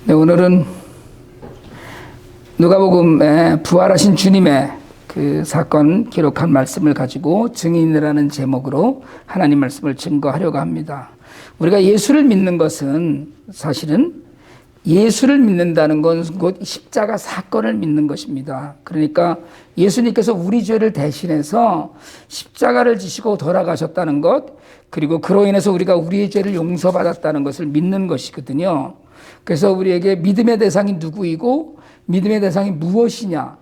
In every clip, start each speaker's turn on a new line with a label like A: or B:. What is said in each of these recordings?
A: 네, 오늘은 누가복음에 부활하신 주님의 그 사건 기록한 말씀을 가지고 증인이라는 제목으로 하나님 말씀을 증거하려고 합니다. 우리가 예수를 믿는 것은 사실은 예수를 믿는다는 건 곧 십자가 사건을 믿는 것입니다. 그러니까 예수님께서 우리 죄를 대신해서 십자가를 지시고 돌아가셨다는 것, 그리고 그로 인해서 우리가 우리의 죄를 용서받았다는 것을 믿는 것이거든요. 그래서 우리에게 믿음의 대상이 누구이고 믿음의 대상이 무엇이냐라고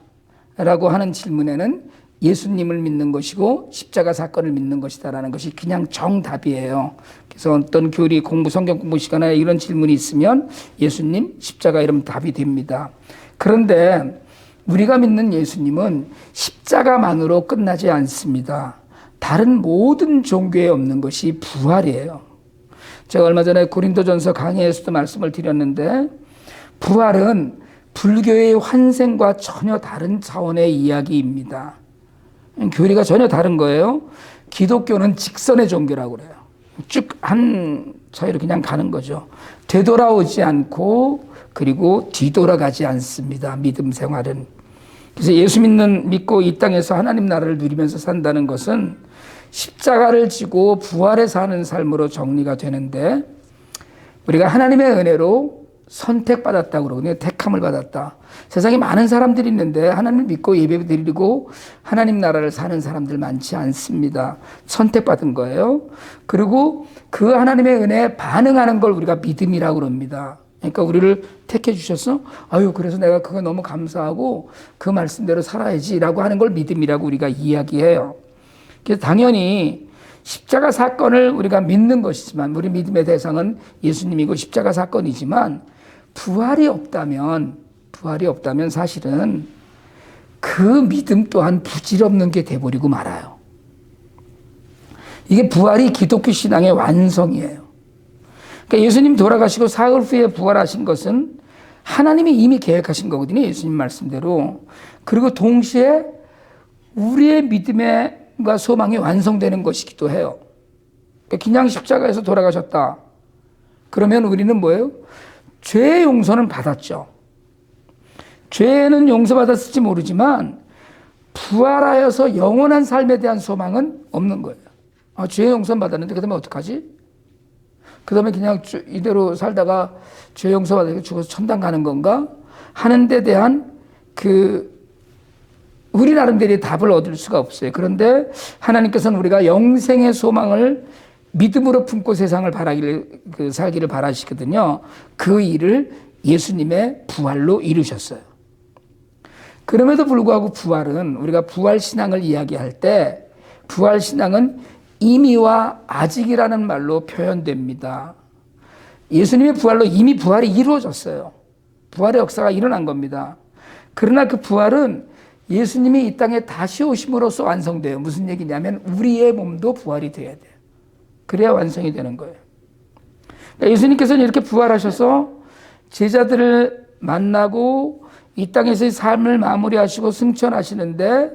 A: 하는 질문에는 예수님을 믿는 것이고 십자가 사건을 믿는 것이다라는 것이 그냥 정답이에요. 그래서 어떤 교리 성경 공부 시간에 이런 질문이 있으면 예수님, 십자가 이러면 답이 됩니다. 그런데 우리가 믿는 예수님은 십자가만으로 끝나지 않습니다. 다른 모든 종교에 없는 것이 부활이에요. 제가 얼마 전에 고린도전서 강의에서도 말씀을 드렸는데, 부활은 불교의 환생과 전혀 다른 차원의 이야기입니다. 교리가 전혀 다른 거예요. 기독교는 직선의 종교라고 그래요. 쭉 한 차이로 그냥 가는 거죠. 되돌아오지 않고 그리고 뒤돌아가지 않습니다. 믿음 생활은. 그래서 예수 믿고 이 땅에서 하나님 나라를 누리면서 산다는 것은 십자가를 지고 부활에 사는 삶으로 정리가 되는데, 우리가 하나님의 은혜로 선택받았다고 그러거든요. 택함을 받았다. 세상에 많은 사람들이 있는데 하나님을 믿고 예배 드리고 하나님 나라를 사는 사람들 많지 않습니다. 선택받은 거예요. 그리고 그 하나님의 은혜에 반응하는 걸 우리가 믿음이라고 그럽니다. 그러니까 우리를 택해 주셔서 그래서 내가 그거 너무 감사하고 그 말씀대로 살아야지라고 하는 걸 믿음이라고 우리가 이야기해요. 그래서 당연히 십자가 사건을 우리가 믿는 것이지만, 우리 믿음의 대상은 예수님이고 십자가 사건이지만, 부활이 없다면 사실은 그 믿음 또한 부질없는 게 돼버리고 말아요. 이게 부활이 기독교 신앙의 완성이에요. 그러니까 예수님 돌아가시고 사흘 후에 부활하신 것은 하나님이 이미 계획하신 거거든요. 예수님 말씀대로. 그리고 동시에 우리의 믿음의 소망이 완성되는 것이기도 해요. 그러니까 그냥 십자가에서 돌아가셨다. 그러면 우리는 뭐예요? 죄의 용서는 받았죠. 죄는 용서받았을지 모르지만 부활하여서 영원한 삶에 대한 소망은 없는 거예요. 죄의 용서는 받았는데 그 다음에 어떡하지? 그 다음에 그냥 이대로 살다가 죄 용서받아서 죽어서 천당 가는 건가? 하는 데 대한 우리 나름대로의 답을 얻을 수가 없어요. 그런데 하나님께서는 우리가 영생의 소망을 믿음으로 품고 세상을 살기를 바라시거든요. 그 일을 예수님의 부활로 이루셨어요. 그럼에도 불구하고 부활은, 우리가 부활 신앙을 이야기할 때 부활 신앙은 이미와 아직이라는 말로 표현됩니다. 예수님의 부활로 이미 부활이 이루어졌어요. 부활의 역사가 일어난 겁니다. 그러나 그 부활은 예수님이 이 땅에 다시 오심으로써 완성돼요. 무슨 얘기냐면 우리의 몸도 부활이 돼야 돼요. 그래야 완성이 되는 거예요. 그러니까 예수님께서는 이렇게 부활하셔서 제자들을 만나고 이 땅에서의 삶을 마무리하시고 승천하시는데,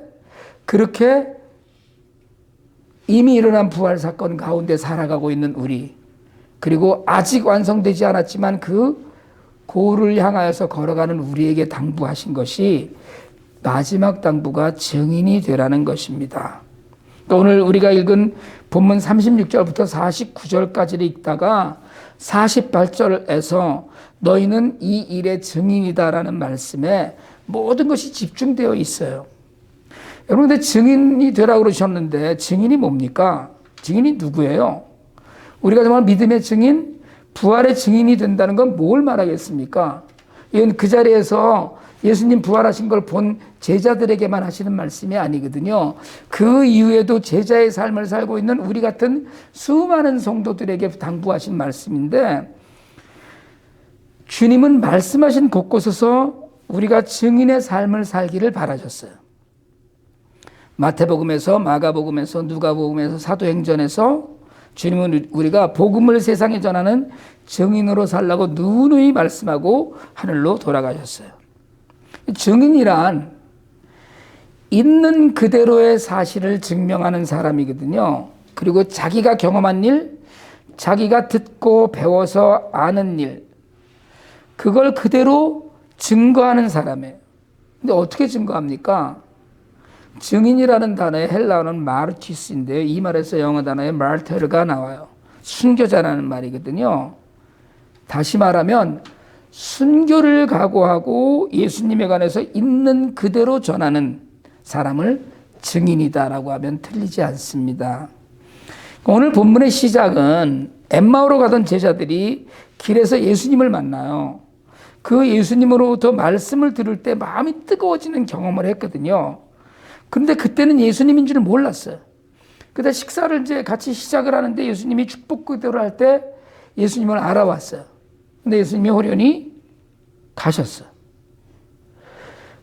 A: 그렇게 이미 일어난 부활 사건 가운데 살아가고 있는 우리, 그리고 아직 완성되지 않았지만 그 고를 향하여서 걸어가는 우리에게 당부하신 것이 마지막 당부가 증인이 되라는 것입니다. 오늘 우리가 읽은 본문 36절부터 49절까지를 읽다가 48절에서 너희는 이 일의 증인이다라는 말씀에 모든 것이 집중되어 있어요. 여러분, 근데 증인이 되라고 그러셨는데 증인이 뭡니까? 증인이 누구예요? 우리가 정말 믿음의 증인, 부활의 증인이 된다는 건 뭘 말하겠습니까? 이건 그 자리에서 예수님 부활하신 걸 본 제자들에게만 하시는 말씀이 아니거든요. 그 이후에도 제자의 삶을 살고 있는 우리 같은 수많은 성도들에게 당부하신 말씀인데, 주님은 말씀하신 곳곳에서 우리가 증인의 삶을 살기를 바라셨어요. 마태복음에서, 마가복음에서, 누가복음에서, 사도행전에서 주님은 우리가 복음을 세상에 전하는 증인으로 살라고 누누이 말씀하고 하늘로 돌아가셨어요. 증인이란 있는 그대로의 사실을 증명하는 사람이거든요. 그리고 자기가 경험한 일, 자기가 듣고 배워서 아는 일, 그걸 그대로 증거하는 사람이에요. 근데 어떻게 증거합니까? 증인이라는 단어의 헬라어는 마르티스인데요. 이 말에서 영어 단어의 마르테르가 나와요. 순교자라는 말이거든요. 다시 말하면 순교를 각오하고 예수님에 관해서 있는 그대로 전하는 사람을 증인이다라고 하면 틀리지 않습니다. 오늘 본문의 시작은 엠마오로 가던 제자들이 길에서 예수님을 만나요. 그 예수님으로부터 말씀을 들을 때 마음이 뜨거워지는 경험을 했거든요. 그런데 그때는 예수님인 줄 몰랐어요. 그때 식사를 이제 같이 시작을 하는데 예수님이 축복 기도를 할 때 예수님을 알아왔어요. 근데 예수님이 호련히 가셨어요.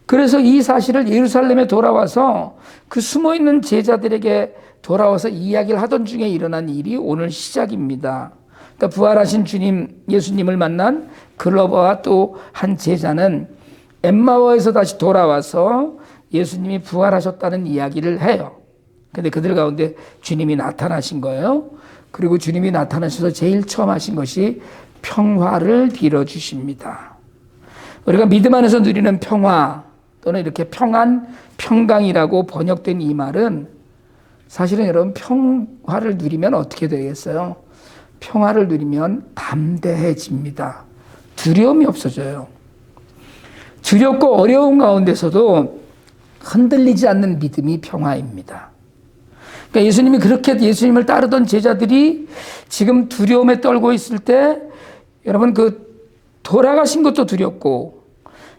A: 그래서 이 사실을 예루살렘에 돌아와서 그 숨어있는 제자들에게 돌아와서 이야기를 하던 중에 일어난 일이 오늘 시작입니다. 그러니까 부활하신 주님 예수님을 만난 글로버와 또 한 제자는 엠마오에서 다시 돌아와서 예수님이 부활하셨다는 이야기를 해요. 근데 그들 가운데 주님이 나타나신 거예요. 그리고 주님이 나타나셔서 제일 처음 하신 것이 평화를 빌어주십니다. 우리가 믿음 안에서 누리는 평화 또는 이렇게 평안, 평강이라고 번역된 이 말은 사실은 여러분 평화를 누리면 어떻게 되겠어요? 평화를 누리면 담대해집니다. 두려움이 없어져요. 두렵고 어려운 가운데서도 흔들리지 않는 믿음이 평화입니다. 그러니까 예수님이 그렇게 예수님을 따르던 제자들이 지금 두려움에 떨고 있을 때 여러분 그 돌아가신 것도 두렵고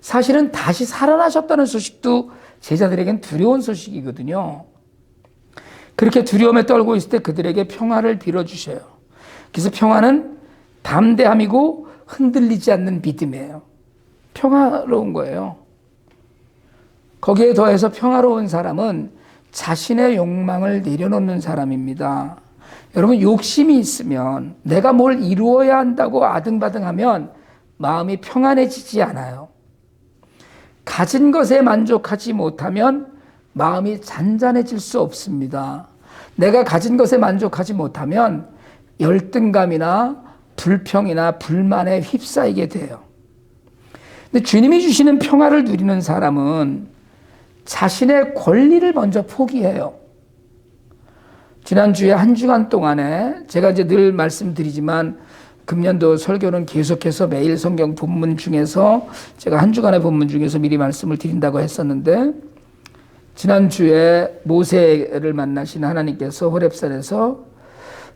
A: 사실은 다시 살아나셨다는 소식도 제자들에겐 두려운 소식이거든요. 그렇게 두려움에 떨고 있을 때 그들에게 평화를 빌어주셔요. 그래서 평화는 담대함이고 흔들리지 않는 믿음이에요. 평화로운 거예요. 거기에 더해서 평화로운 사람은 자신의 욕망을 내려놓는 사람입니다. 여러분 욕심이 있으면 내가 뭘 이루어야 한다고 아등바등하면 마음이 평안해지지 않아요. 가진 것에 만족하지 못하면 마음이 잔잔해질 수 없습니다. 내가 가진 것에 만족하지 못하면 열등감이나 불평이나 불만에 휩싸이게 돼요. 근데 주님이 주시는 평화를 누리는 사람은 자신의 권리를 먼저 포기해요. 지난주에 한 주간 동안에 제가 이제 늘 말씀드리지만 금년도 설교는 계속해서 매일 성경 본문 중에서 제가 한 주간의 본문 중에서 미리 말씀을 드린다고 했었는데 지난주에 모세를 만나신 하나님께서 호렙산에서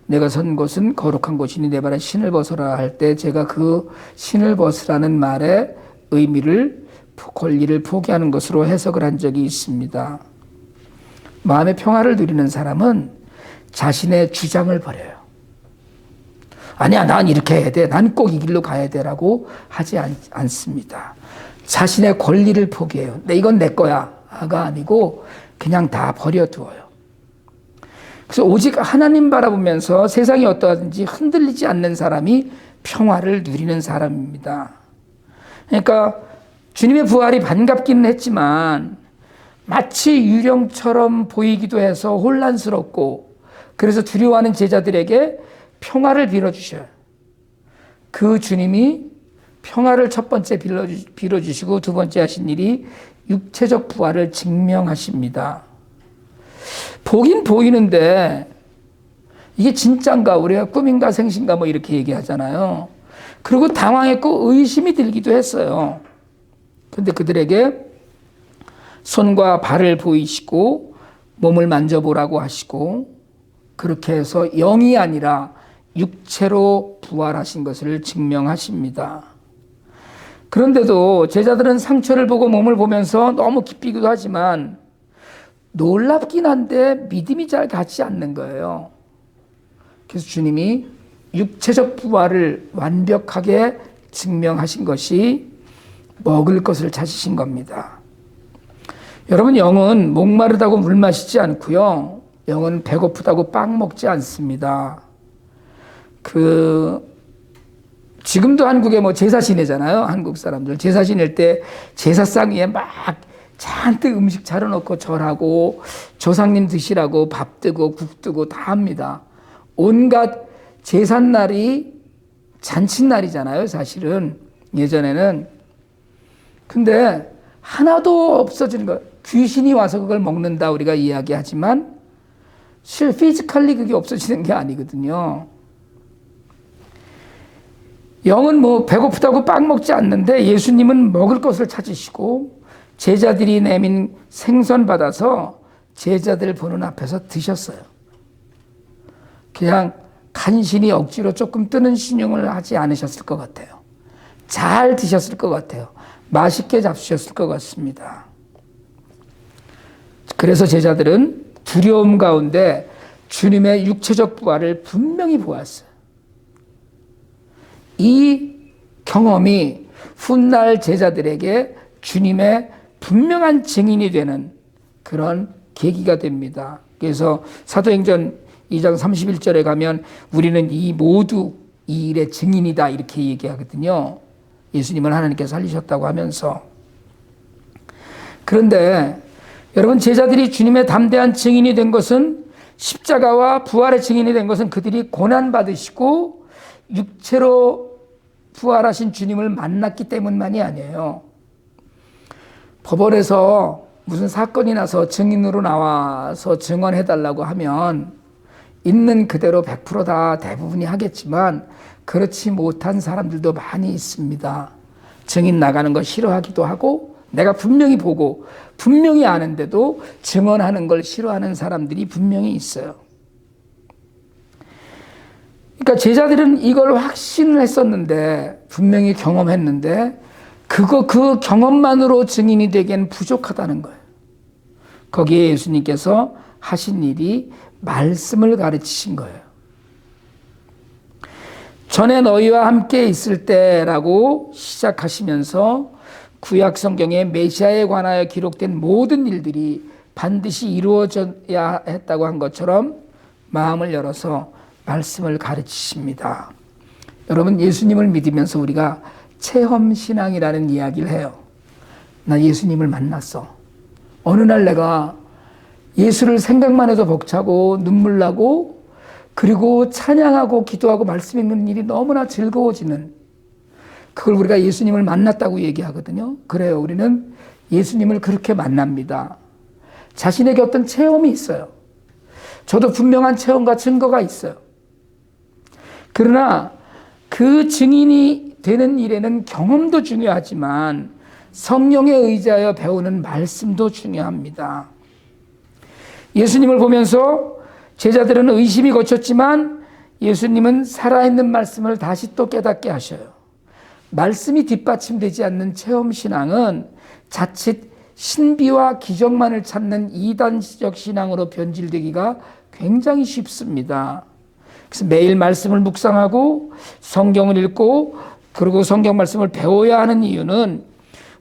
A: 내가 선 곳은 거룩한 곳이니 내 발에 신을 벗어라 할 때 제가 그 신을 벗으라는 말의 의미를 권리를 포기하는 것으로 해석을 한 적이 있습니다. 마음의 평화를 누리는 사람은 자신의 주장을 버려요. 아니야, 난 이렇게 해야 돼. 난 꼭 이 길로 가야 돼라고 하지 않습니다. 자신의 권리를 포기해요. 근데 이건 내 거야가 아니고 그냥 다 버려두어요. 그래서 오직 하나님 바라보면서 세상이 어떠하든지 흔들리지 않는 사람이 평화를 누리는 사람입니다. 그러니까 주님의 부활이 반갑기는 했지만 마치 유령처럼 보이기도 해서 혼란스럽고 그래서 두려워하는 제자들에게 평화를 빌어주셔요. 그 주님이 평화를 첫 번째 빌어주시고 두 번째 하신 일이 육체적 부활을 증명하십니다. 보긴 보이는데 이게 진짠가 우리가 꿈인가 생신가 뭐 이렇게 얘기하잖아요. 그리고 당황했고 의심이 들기도 했어요. 그런데 그들에게 손과 발을 보이시고 몸을 만져보라고 하시고 그렇게 해서 영이 아니라 육체로 부활하신 것을 증명하십니다. 그런데도 제자들은 상처를 보고 몸을 보면서 너무 기쁘기도 하지만 놀랍긴 한데 믿음이 잘 가지 않는 거예요. 그래서 주님이 육체적 부활을 완벽하게 증명하신 것이 먹을 것을 찾으신 겁니다. 여러분 영은 목마르다고 물 마시지 않고요. 영은 배고프다고 빵 먹지 않습니다. 지금도 한국에 뭐 제사 지내잖아요. 한국 사람들 제사 지낼 때 제사상 위에 막 잔뜩 음식 차려놓고 절하고 조상님 드시라고 밥 뜨고 국 뜨고 다 합니다. 온갖 제삿날이 잔칫날이잖아요. 사실은 예전에는. 근데 하나도 없어지는 거. 귀신이 와서 그걸 먹는다 우리가 이야기하지만 실 피지컬리 그게 없어지는 게 아니거든요. 영은 뭐 배고프다고 빵 먹지 않는데 예수님은 먹을 것을 찾으시고 제자들이 내민 생선 받아서 제자들 보는 앞에서 드셨어요. 그냥 간신히 억지로 조금 뜨는 신용을 하지 않으셨을 것 같아요. 잘 드셨을 것 같아요. 맛있게 잡수셨을 것 같습니다. 그래서 제자들은 두려움 가운데 주님의 육체적 부활을 분명히 보았어요. 이 경험이 훗날 제자들에게 주님의 분명한 증인이 되는 그런 계기가 됩니다. 그래서 사도행전 2장 31절에 가면 우리는 이 모두 이 일의 증인이다 이렇게 얘기하거든요. 예수님을 하나님께서 살리셨다고 하면서. 그런데 여러분, 제자들이 주님의 담대한 증인이 된 것은, 십자가와 부활의 증인이 된 것은 그들이 고난받으시고 육체로 부활하신 주님을 만났기 때문만이 아니에요. 법원에서 무슨 사건이 나서 증인으로 나와서 증언해달라고 하면 있는 그대로 100% 다 대부분이 하겠지만 그렇지 못한 사람들도 많이 있습니다. 증인 나가는 거 싫어하기도 하고 내가 분명히 보고 분명히 아는데도 증언하는 걸 싫어하는 사람들이 분명히 있어요. 그러니까 제자들은 이걸 확신을 했었는데, 분명히 경험했는데 그 경험만으로 증인이 되기엔 부족하다는 거예요. 거기에 예수님께서 하신 일이 말씀을 가르치신 거예요. 전에 너희와 함께 있을 때라고 시작하시면서 구약 성경에 메시아에 관하여 기록된 모든 일들이 반드시 이루어져야 했다고 한 것처럼 마음을 열어서 말씀을 가르치십니다. 여러분, 예수님을 믿으면서 우리가 체험신앙이라는 이야기를 해요. 나 예수님을 만났어. 어느 날 내가 예수를 생각만 해도 벅차고 눈물 나고, 그리고 찬양하고 기도하고 말씀 읽는 일이 너무나 즐거워지는, 그걸 우리가 예수님을 만났다고 얘기하거든요. 그래요. 우리는 예수님을 그렇게 만납니다. 자신에게 어떤 체험이 있어요. 저도 분명한 체험과 증거가 있어요. 그러나 그 증인이 되는 일에는 경험도 중요하지만 성령에 의지하여 배우는 말씀도 중요합니다. 예수님을 보면서 제자들은 의심이 거쳤지만 예수님은 살아있는 말씀을 다시 또 깨닫게 하셔요. 말씀이 뒷받침되지 않는 체험신앙은 자칫 신비와 기적만을 찾는 이단적 신앙으로 변질되기가 굉장히 쉽습니다. 그래서 매일 말씀을 묵상하고 성경을 읽고 그리고 성경 말씀을 배워야 하는 이유는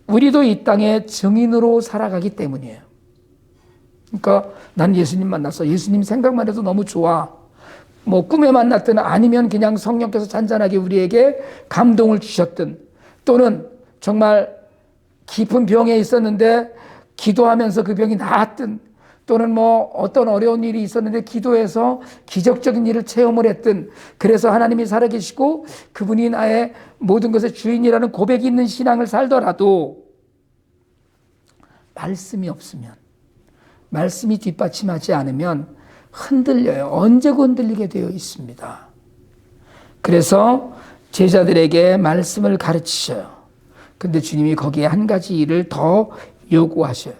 A: 우리도 이 땅의 증인으로 살아가기 때문이에요. 그러니까 난 예수님 만났어. 예수님 생각만 해도 너무 좋아. 뭐 꿈에 만났든 아니면 그냥 성령께서 잔잔하게 우리에게 감동을 주셨든, 또는 정말 깊은 병에 있었는데 기도하면서 그 병이 나았든, 또는 뭐 어떤 어려운 일이 있었는데 기도해서 기적적인 일을 체험을 했든, 그래서 하나님이 살아계시고 그분이 나의 모든 것의 주인이라는 고백이 있는 신앙을 살더라도 말씀이 없으면, 말씀이 뒷받침하지 않으면 흔들려요. 언제고 흔들리게 되어 있습니다. 그래서 제자들에게 말씀을 가르치셔요. 근데 주님이 거기에 한 가지 일을 더 요구하셔요.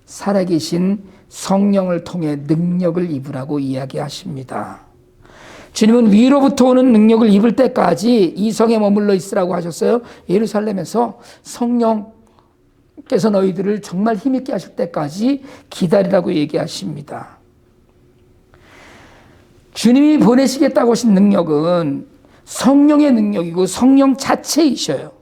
A: 살아계신 성령을 통해 능력을 입으라고 이야기하십니다. 주님은 위로부터 오는 능력을 입을 때까지 이 성에 머물러 있으라고 하셨어요. 예루살렘에서 성령께서 너희들을 정말 힘있게 하실 때까지 기다리라고 얘기하십니다. 주님이 보내시겠다고 하신 능력은 성령의 능력이고 성령 자체이셔요.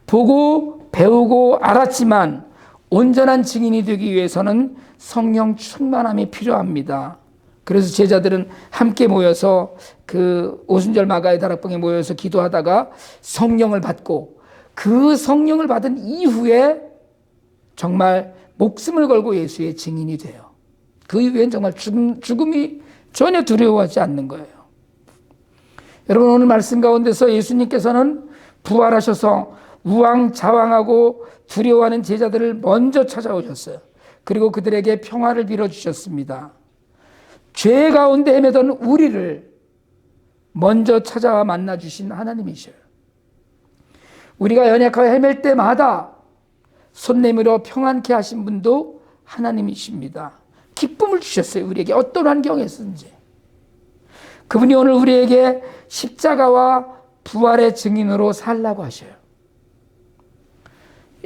A: 보고 배우고 알았지만 온전한 증인이 되기 위해서는 성령 충만함이 필요합니다. 그래서 제자들은 함께 모여서 그 오순절 마가의 다락방에 모여서 기도하다가 성령을 받고, 그 성령을 받은 이후에 정말 목숨을 걸고 예수의 증인이 돼요. 그 이후엔 정말 죽음이 전혀 두려워하지 않는 거예요. 여러분, 오늘 말씀 가운데서 예수님께서는 부활하셔서 우왕좌왕하고 두려워하는 제자들을 먼저 찾아오셨어요. 그리고 그들에게 평화를 빌어주셨습니다. 죄 가운데 헤매던 우리를 먼저 찾아와 만나주신 하나님이셔요. 우리가 연약하여 헤맬 때마다 손 내밀어 평안케 하신 분도 하나님이십니다. 기쁨을 주셨어요. 우리에게 어떤 환경에서든지. 그분이 오늘 우리에게 십자가와 부활의 증인으로 살라고 하셔요.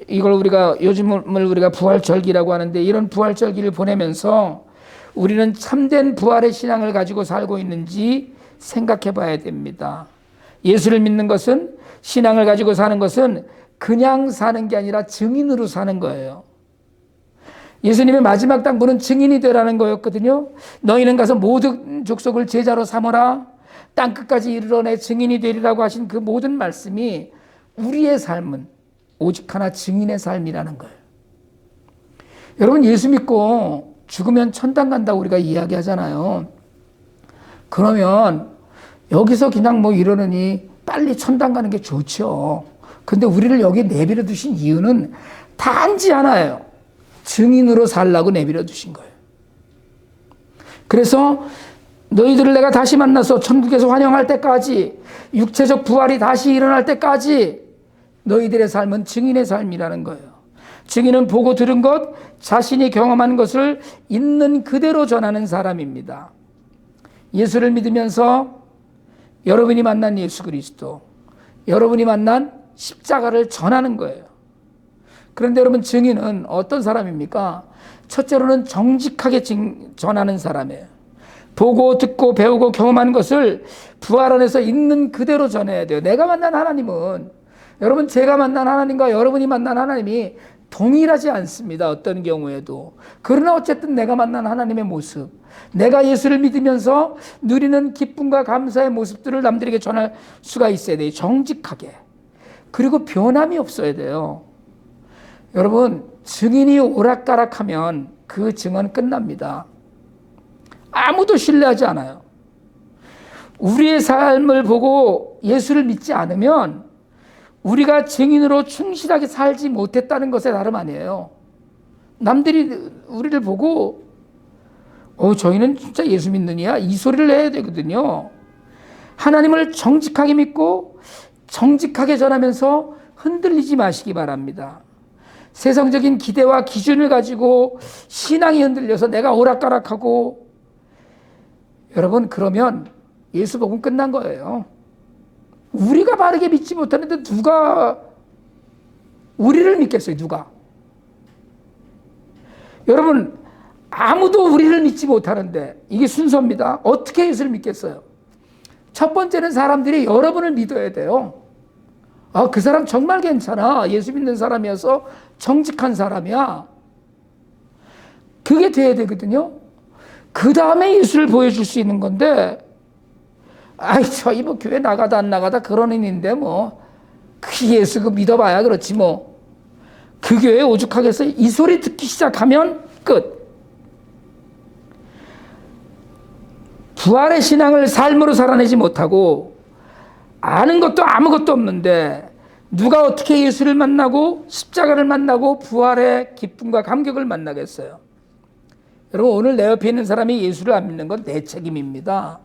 A: 이걸 요즘을 우리가 부활절기라고 하는데, 이런 부활절기를 보내면서 우리는 참된 부활의 신앙을 가지고 살고 있는지 생각해 봐야 됩니다. 예수를 믿는 것은, 신앙을 가지고 사는 것은 그냥 사는 게 아니라 증인으로 사는 거예요. 예수님의 마지막 당부는 증인이 되라는 거였거든요. 너희는 가서 모든 족속을 제자로 삼으라. 땅끝까지 이르러 내 증인이 되리라고 하신 그 모든 말씀이 우리의 삶은 오직 하나 증인의 삶이라는 거예요. 여러분, 예수 믿고 죽으면 천당 간다고 우리가 이야기하잖아요. 그러면 여기서 그냥 이러느니 빨리 천당 가는 게 좋죠. 근데 우리를 여기 내버려 두신 이유는 단지 하나예요. 증인으로 살라고 내버려 두신 거예요. 그래서 너희들을 내가 다시 만나서 천국에서 환영할 때까지, 육체적 부활이 다시 일어날 때까지 너희들의 삶은 증인의 삶이라는 거예요. 증인은 보고 들은 것, 자신이 경험한 것을 있는 그대로 전하는 사람입니다. 예수를 믿으면서 여러분이 만난 예수 그리스도, 여러분이 만난 십자가를 전하는 거예요. 그런데 여러분, 증인은 어떤 사람입니까? 첫째로는 정직하게 전하는 사람이에요. 보고 듣고 배우고 경험한 것을 부활 안에서 있는 그대로 전해야 돼요. 내가 만난 하나님은, 여러분, 제가 만난 하나님과 여러분이 만난 하나님이 동일하지 않습니다. 어떤 경우에도. 그러나 어쨌든 내가 만난 하나님의 모습, 내가 예수를 믿으면서 누리는 기쁨과 감사의 모습들을 남들에게 전할 수가 있어야 돼요. 정직하게. 그리고 변함이 없어야 돼요. 여러분, 증인이 오락가락하면 그 증언 끝납니다. 아무도 신뢰하지 않아요. 우리의 삶을 보고 예수를 믿지 않으면 우리가 증인으로 충실하게 살지 못했다는 것에 다름 아니에요. 남들이 우리를 보고 저희는 진짜 예수 믿는 이야, 이 소리를 해야 되거든요. 하나님을 정직하게 믿고 정직하게 전하면서 흔들리지 마시기 바랍니다. 세상적인 기대와 기준을 가지고 신앙이 흔들려서 내가 오락가락하고, 여러분, 그러면 예수 복음 끝난 거예요. 우리가 바르게 믿지 못하는데 누가 우리를 믿겠어요? 누가? 여러분, 아무도 우리를 믿지 못하는데, 이게 순서입니다. 어떻게 예수를 믿겠어요? 첫 번째는 사람들이 여러분을 믿어야 돼요. 그 사람 정말 괜찮아. 예수 믿는 사람이어서 정직한 사람이야. 그게 돼야 되거든요. 그 다음에 예수를 보여줄 수 있는 건데, 저희 교회 나가다 안 나가다 그런 인인데 그 예수 믿어봐야 그렇지 그 교회 오죽하게 해서 이 소리 듣기 시작하면 끝. 부활의 신앙을 삶으로 살아내지 못하고 아는 것도 아무것도 없는데 누가 어떻게 예수를 만나고 십자가를 만나고 부활의 기쁨과 감격을 만나겠어요? 여러분, 오늘 내 옆에 있는 사람이 예수를 안 믿는 건 내 책임입니다.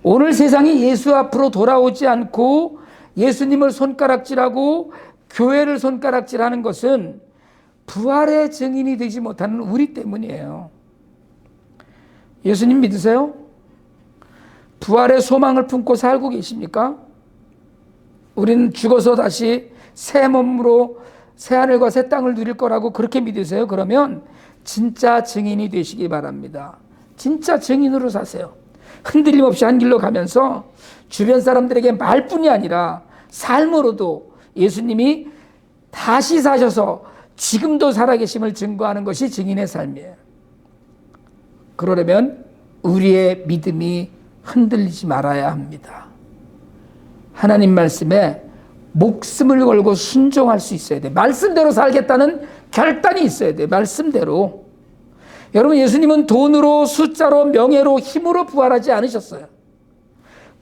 A: 오늘 세상이 예수 앞으로 돌아오지 않고 예수님을 손가락질하고 교회를 손가락질하는 것은 부활의 증인이 되지 못하는 우리 때문이에요. 예수님 믿으세요? 부활의 소망을 품고 살고 계십니까? 우리는 죽어서 다시 새 몸으로 새 하늘과 새 땅을 누릴 거라고 그렇게 믿으세요? 그러면 진짜 증인이 되시기 바랍니다. 진짜 증인으로 사세요. 흔들림 없이 한 길로 가면서 주변 사람들에게 말뿐이 아니라 삶으로도 예수님이 다시 사셔서 지금도 살아계심을 증거하는 것이 증인의 삶이에요. 그러려면 우리의 믿음이 흔들리지 말아야 합니다. 하나님 말씀에 목숨을 걸고 순종할 수 있어야 돼. 말씀대로 살겠다는 결단이 있어야 돼. 말씀대로. 여러분, 예수님은 돈으로, 숫자로, 명예로, 힘으로 부활하지 않으셨어요.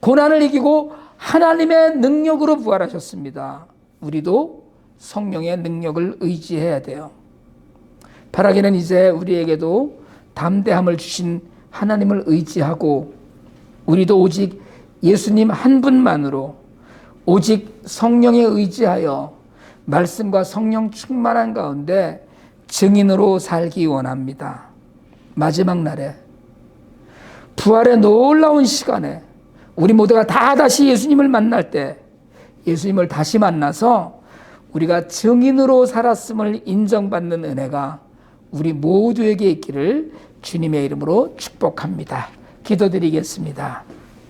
A: 고난을 이기고 하나님의 능력으로 부활하셨습니다. 우리도 성령의 능력을 의지해야 돼요. 바라기는 이제 우리에게도 담대함을 주신 하나님을 의지하고 우리도 오직 예수님 한 분만으로 오직 성령에 의지하여 말씀과 성령 충만한 가운데 증인으로 살기 원합니다. 마지막 날에 부활의 놀라운 시간에 우리 모두가 다 다시 예수님을 만날 때 예수님을 다시 만나서 우리가 증인으로 살았음을 인정받는 은혜가 우리 모두에게 있기를 주님의 이름으로 축복합니다. 기도드리겠습니다.